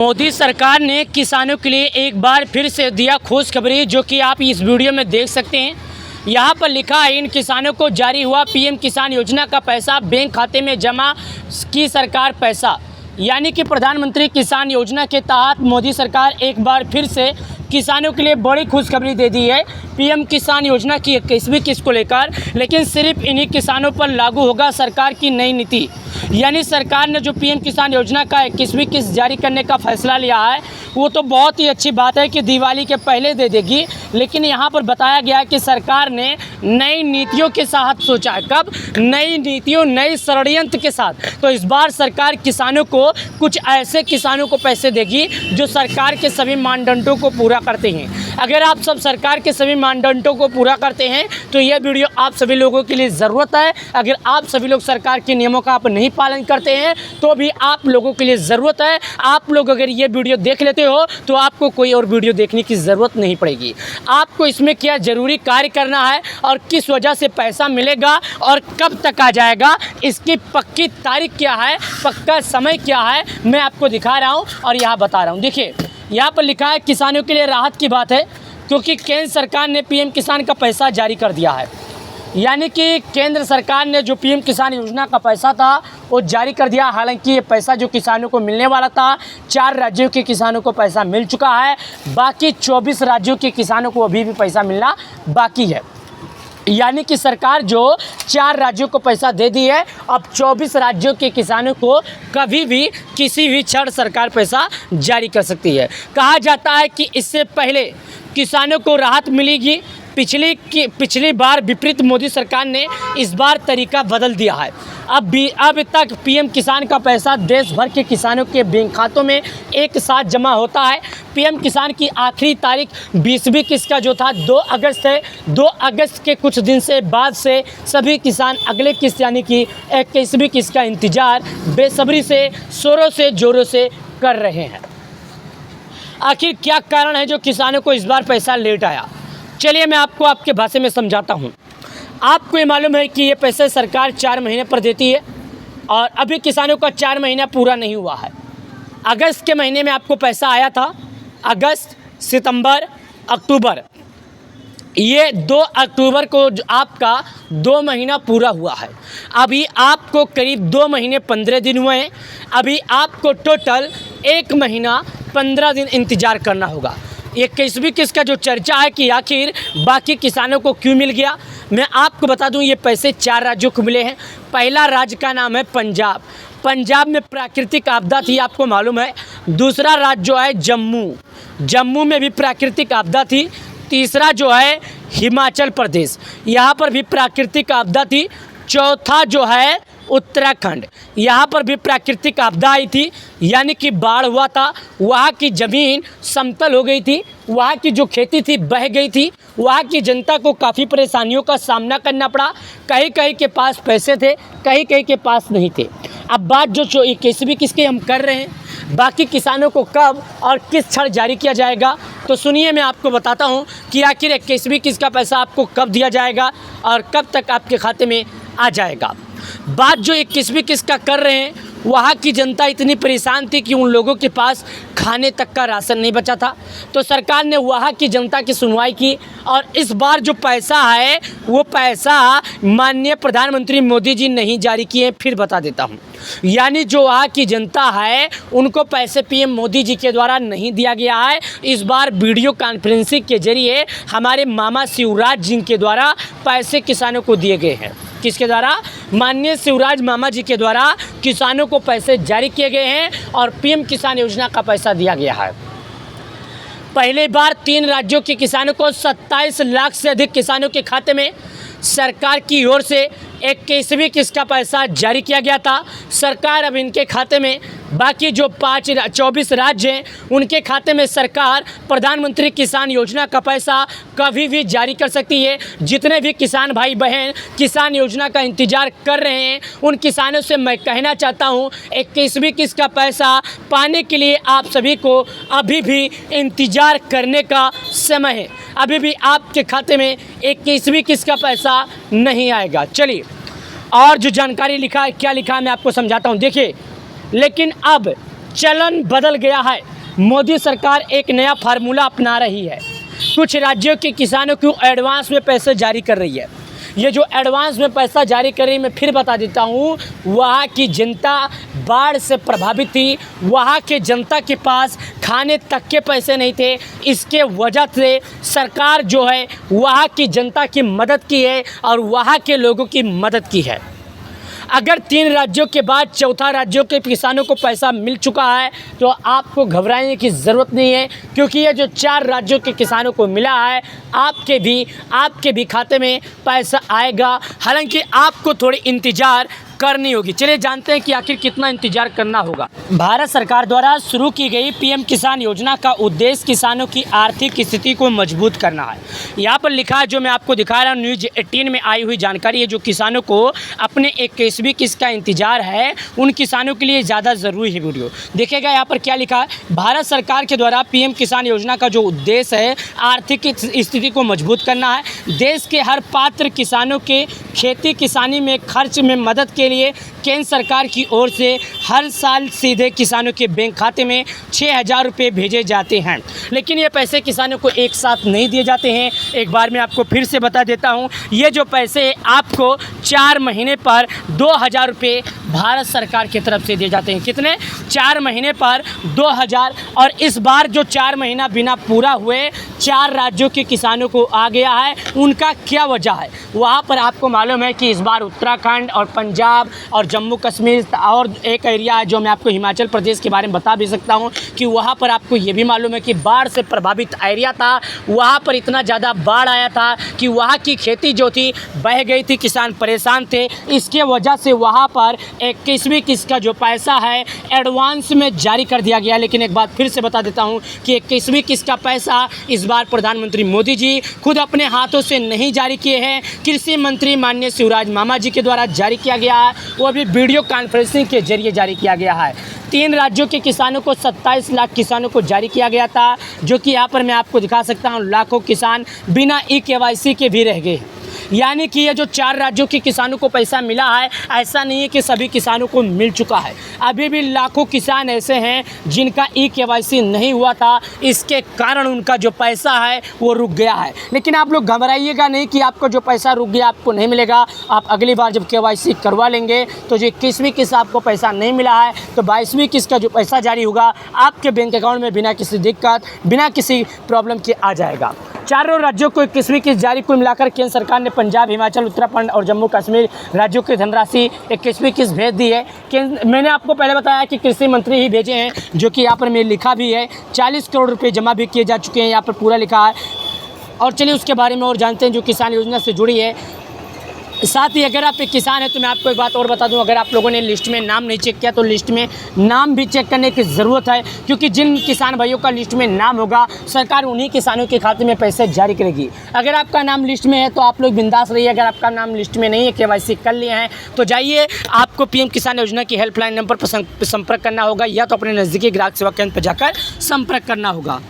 मोदी सरकार ने किसानों के लिए एक बार फिर से दिया खुशखबरी, जो कि आप इस वीडियो में देख सकते हैं। यहाँ पर लिखा है, इन किसानों को जारी हुआ पीएम किसान योजना का पैसा, बैंक खाते में जमा की सरकार पैसा। यानी कि प्रधानमंत्री किसान योजना के तहत मोदी सरकार एक बार फिर से किसानों के लिए बड़ी खुशखबरी दे दी है। पीएम किसान योजना की 21वीं किस्त को लेकर, लेकिन सिर्फ इन्हीं किसानों पर लागू होगा सरकार की नई नीति। यानी सरकार ने जो पीएम किसान योजना का 21वीं किस्त जारी करने का फैसला लिया है, वो तो बहुत ही अच्छी बात है कि दिवाली के पहले दे देगी। लेकिन यहाँ पर बताया गया है कि सरकार ने नई नीतियों के साथ सोचा है। कब? नई नीतियों, नई षड्यंत्र के साथ। तो इस बार सरकार किसानों को, कुछ ऐसे किसानों को पैसे देगी जो सरकार के सभी मानदंडों को पूरा करते हैं। अगर आप सब सरकार के सभी मानदंडों को पूरा करते हैं तो यह वीडियो आप सभी लोगों के लिए ज़रूरत है। अगर आप सभी लोग सरकार के नियमों का आप नहीं पालन करते हैं तो भी आप लोगों के लिए ज़रूरत है। आप लोग अगर ये वीडियो देख लेते हो तो आपको कोई और वीडियो देखने की ज़रूरत नहीं पड़ेगी। आपको इसमें क्या ज़रूरी कार्य करना है और किस वजह से पैसा मिलेगा और कब तक आ जाएगा, इसकी पक्की तारीख क्या है, पक्का समय क्या है, मैं आपको दिखा रहा हूँ और यहाँ बता रहा हूँ। देखिए, यहाँ पर लिखा है किसानों के लिए राहत की बात है, क्योंकि केंद्र सरकार ने पीएम किसान का पैसा जारी कर दिया है। यानी कि केंद्र सरकार ने जो पीएम किसान योजना का पैसा था वो जारी कर दिया। हालांकि ये पैसा जो किसानों को मिलने वाला था, 4 राज्यों के किसानों को पैसा मिल चुका है, बाकी 24 राज्यों के किसानों को अभी भी पैसा मिलना बाकी है। यानी कि सरकार जो 4 राज्यों को पैसा दे दी है, अब 24 राज्यों के किसानों को कभी भी किसी भी क्षण सरकार पैसा जारी कर सकती है। कहा जाता है कि इससे पहले किसानों को राहत मिलेगी। पिछली बार विपरीत मोदी सरकार ने इस बार तरीका बदल दिया है। अब तक पीएम किसान का पैसा देश भर के किसानों के बैंक खातों में एक साथ जमा होता है। पीएम किसान की आखिरी तारीख 20वीं किस्त का जो था 2 अगस्त है। 2 अगस्त के कुछ दिन से बाद से सभी किसान अगले किस्त यानी कि 21वीं किस्त का इंतज़ार बेसब्री से, शोरों से, जोरों से कर रहे हैं। आखिर क्या कारण है जो किसानों को इस बार पैसा लेट आया? चलिए मैं आपको आपके भाषा में समझाता हूँ। आपको ये मालूम है कि ये पैसे सरकार 4 महीने पर देती है और अभी किसानों का 4 महीना पूरा नहीं हुआ है। अगस्त के महीने में आपको पैसा आया था, अगस्त, सितंबर, अक्टूबर। ये 2 अक्टूबर को आपका 2 महीना पूरा हुआ है। अभी आपको करीब 2 महीने 15 दिन हुए हैं। अभी आपको टोटल 1 महीना 15 दिन इंतज़ार करना होगा। 21वीं किस्त का जो चर्चा है कि आखिर बाकी किसानों को क्यों मिल गया, मैं आपको बता दूं, ये पैसे 4 राज्यों को मिले हैं। पहला राज्य का नाम है पंजाब। पंजाब में प्राकृतिक आपदा थी, आपको मालूम है। दूसरा राज्य जो है जम्मू में भी प्राकृतिक आपदा थी। तीसरा जो है हिमाचल प्रदेश, यहाँ पर भी प्राकृतिक आपदा थी। चौथा जो है उत्तराखंड, यहाँ पर भी प्राकृतिक आपदा आई थी, यानी कि बाढ़ हुआ था। वहाँ की ज़मीन समतल हो गई थी, वहाँ की जो खेती थी बह गई थी, वहाँ की जनता को काफ़ी परेशानियों का सामना करना पड़ा। कहीं कहीं के पास पैसे थे, कहीं कहीं के पास नहीं थे। अब बात जो 21वीं किस्त की हम कर रहे हैं, बाकी किसानों को कब और किस क्षण जारी किया जाएगा, तो सुनिए मैं आपको बताता हूँ कि आखिर 21वीं किस्त का पैसा आपको कब दिया जाएगा और कब तक आपके खाते में आ जाएगा। बात जो 21वीं किस्त का कर रहे हैं, वहाँ की जनता इतनी परेशान थी कि उन लोगों के पास खाने तक का राशन नहीं बचा था। तो सरकार ने वहाँ की जनता की सुनवाई की और इस बार जो पैसा है वो पैसा माननीय प्रधानमंत्री मोदी जी नहीं जारी किए। फिर बता देता हूँ, यानी जो वहाँ की जनता है उनको पैसे पीएम मोदी जी के द्वारा नहीं दिया गया है। इस बार वीडियो कॉन्फ्रेंसिंग के जरिए हमारे मामा शिवराज जी के द्वारा पैसे किसानों को दिए गए हैं। किसके द्वारा? माननीय शिवराज मामा जी के द्वारा किसानों को पैसे जारी किए गए हैं और पीएम किसान योजना का पैसा दिया गया है। पहली बार 3 राज्यों के किसानों को 27 लाख से अधिक किसानों के खाते में सरकार की ओर से 21वीं किस्त का पैसा जारी किया गया था। सरकार अब इनके खाते में, बाकी जो 24 राज्य हैं उनके खाते में सरकार प्रधानमंत्री किसान योजना का पैसा कभी भी जारी कर सकती है। जितने भी किसान भाई बहन किसान योजना का इंतज़ार कर रहे हैं, उन किसानों से मैं कहना चाहता हूं, 21वीं किस्त का पैसा पाने के लिए आप सभी को अभी भी इंतज़ार करने का समय है। अभी भी आपके खाते में 21वीं किस्त का पैसा नहीं आएगा। चलिए और जो जानकारी लिखा है, क्या लिखा है, मैं आपको समझाता हूँ। देखिए, लेकिन अब चलन बदल गया है। मोदी सरकार एक नया फार्मूला अपना रही है। कुछ राज्यों के किसानों को एडवांस में पैसे जारी कर रही है। ये जो एडवांस में पैसा जारी कर रही है, मैं फिर बता देता हूँ, वहाँ की जनता बाढ़ से प्रभावित थी। वहाँ के जनता के पास खाने तक के पैसे नहीं थे। इसके वजह से सरकार जो है वहाँ की जनता की मदद की है और वहाँ के लोगों की मदद की है। अगर 3 राज्यों के बाद चौथा राज्यों के किसानों को पैसा मिल चुका है तो आपको घबराने की ज़रूरत नहीं है, क्योंकि ये जो 4 राज्यों के किसानों को मिला है आपके भी खाते में पैसा आएगा। हालांकि आपको थोड़ी इंतज़ार करनी होगी। चलिए जानते हैं कि आखिर कितना इंतजार करना होगा। भारत सरकार द्वारा शुरू की गई पीएम किसान योजना का उद्देश्य किसानों की आर्थिक स्थिति को मजबूत करना है। यहाँ पर लिखा है, जो मैं आपको दिखा रहा हूँ, न्यूज़ 18 में आई हुई जानकारी है। जो किसानों को अपने 21वीं किस्त का इंतजार है, उन किसानों के लिए ज़्यादा ज़रूरी है वीडियो देखिएगा। यहाँ पर क्या लिखा है, भारत सरकार के द्वारा पीएम किसान योजना का जो उद्देश्य है आर्थिक स्थिति को मजबूत करना है। देश के हर पात्र किसानों के खेती किसानी में खर्च में मदद के लिए केंद्र सरकार की ओर से हर साल सीधे किसानों के बैंक खाते में 6,000 रुपये भेजे जाते हैं। लेकिन ये पैसे किसानों को एक साथ नहीं दिए जाते हैं। एक बार मैं आपको फिर से बता देता हूँ, ये जो पैसे आपको 4 महीने पर 2,000 रुपये भारत सरकार की तरफ से दिए जाते हैं। कितने? 4 महीने पर 2,000। और इस बार जो 4 महीना बिना पूरा हुए 4 राज्यों के किसानों को आ गया है, उनका क्या वजह है? वहाँ पर आपको मालूम है कि इस बार उत्तराखंड और पंजाब और जम्मू कश्मीर और एक एरिया है जो मैं आपको हिमाचल प्रदेश के बारे में बता भी सकता हूँ कि वहाँ पर आपको ये भी मालूम है कि बाढ़ से प्रभावित एरिया था। वहाँ पर इतना ज़्यादा बाढ़ आया था कि वहाँ की खेती जो थी बह गई थी, किसान परेशान थे। इसके वजह से वहाँ पर 21वीं किस्त का जो पैसा है एडवांस में जारी कर दिया गया। लेकिन एक बात फिर से बता देता हूँ कि 21वीं किस्त का पैसा इस बार प्रधानमंत्री मोदी जी खुद अपने हाथों से नहीं जारी किए हैं, कृषि मंत्री माननीय शिवराज मामा जी के द्वारा जारी किया गया है। वो भी वीडियो कॉन्फ्रेंसिंग के जरिए जारी किया गया है। 3 राज्यों के किसानों को 27 लाख किसानों को जारी किया गया था, जो कि यहाँ पर मैं आपको दिखा सकता हूँ। लाखों किसान बिना KYC के भी रह गए। यानी कि ये जो 4 राज्यों के किसानों को पैसा मिला है, ऐसा नहीं है कि सभी किसानों को मिल चुका है। अभी भी लाखों किसान ऐसे हैं जिनका KYC नहीं हुआ था, इसके कारण उनका जो पैसा है वो रुक गया है। लेकिन आप लोग घबराइएगा नहीं कि आपको जो पैसा रुक गया आपको नहीं मिलेगा। आप अगली बार जब KYC करवा लेंगे तो जो 21वीं किस्त आपको पैसा नहीं मिला है तो 22वीं किस्त का जो पैसा जारी होगा आपके बैंक अकाउंट में बिना किसी दिक्कत, बिना किसी प्रॉब्लम के आ जाएगा। 4 राज्यों को 21वीं किस्त जारी कुल मिलाकर केंद्र सरकार ने पंजाब, हिमाचल, उत्तराखंड और जम्मू कश्मीर राज्यों की धनराशि 21वीं किस्त भेज दी है। मैंने आपको पहले बताया कि कृषि मंत्री ही भेजे हैं, जो कि यहाँ पर मैं लिखा भी है। 40 करोड़ रुपए जमा भी किए जा चुके हैं, यहाँ पर पूरा लिखा है। और चलिए उसके बारे में और जानते हैं जो किसान योजना से जुड़ी है। साथ ही अगर आप एक किसान हैं तो मैं आपको एक बात और बता दूं, अगर आप लोगों ने लिस्ट में नाम नहीं चेक किया तो लिस्ट में नाम भी चेक करने की ज़रूरत है, क्योंकि जिन किसान भाइयों का लिस्ट में नाम होगा सरकार उन्हीं किसानों के खाते में पैसे जारी करेगी। अगर आपका नाम लिस्ट में है तो आप लोग बिंदास रहिए। अगर आपका नाम लिस्ट में नहीं है, KYC कर लिए हैं, तो जाइए, आपको PM किसान योजना की हेल्पलाइन नंबर पर संपर्क करना होगा, या तो अपने नज़दीकी ग्राहक सेवा केंद्र पर जाकर संपर्क करना होगा।